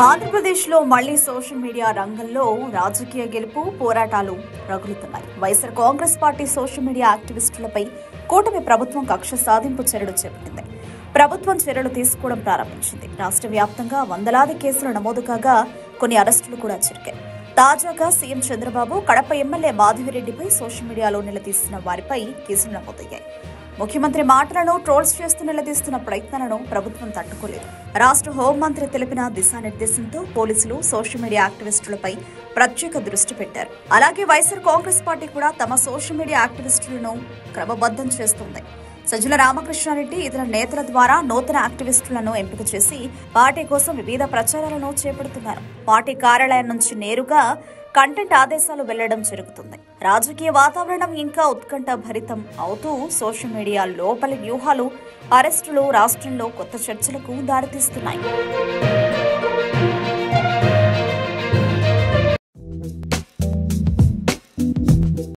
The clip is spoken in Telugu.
ఆంధ్రప్రదేశ్లో మళ్లీ సోషల్ మీడియా రంగంలో రాజకీయ గెలుపు పోరాటాలు రగులుతున్నాయి. వైఎస్ఆర్ కాంగ్రెస్ పార్టీ సోషల్ మీడియా యాక్టివిస్టులపై కూటమి ప్రభుత్వం కక్ష సాధింపు చర్యలు చేపట్టింది. ప్రభుత్వం చర్యలు తీసుకోవడం ప్రారంభించింది. రాష్ట్ర వ్యాప్తంగా వందలాది కేసులు నమోదు కాగా కొన్ని అరెస్టులు కూడా జరిగాయి. తాజాగా సీఎం చంద్రబాబు కడప ఎమ్మెల్యే మాధవిరెడ్డిపై సోషల్ మీడియాలో నిలదీస్తున్న వారిపై కేసులు నమోదయ్యాయి. ముఖ్యమంత్రి మాటలను ట్రోల్స్ చేస్తూ నిలదీస్తున్న ప్రయత్నాలను ప్రభుత్వం తట్టుకోలేదు. రాష్ట్ర హోంమంత్రి తెలిపిన దిశానిర్దేశంతో పోలీసులు సోషల్ మీడియా యాక్టివిస్టులపై ప్రత్యేక దృష్టి పెట్టారు. అలాగే వైఎస్ఆర్ కాంగ్రెస్ పార్టీ కూడా తమ సోషల్ మీడియా యాక్టివిస్టులను క్రమబద్ధం చేస్తుంది. సజ్జల రామకృష్ణారెడ్డి ఇతర నేతల ద్వారా నూతన యాక్టివిస్టులను ఎంపిక చేసి పార్టీ కోసం వివిధ ప్రచారాలను చేపడుతున్నారు. పార్టీ కార్యాలయం నుంచి నేరుగా కంటెంట్ ఆదేశాలు వెళ్లడం జరుగుతుంది. రాజకీయ వాతావరణం ఇంకా ఉత్కంఠ భరితం అవుతూ సోషల్ మీడియా లోపలి వ్యూహాలు, అరెస్టులు రాష్ట్రంలో కొత్త చర్చలకు దారితీస్తున్నాయి.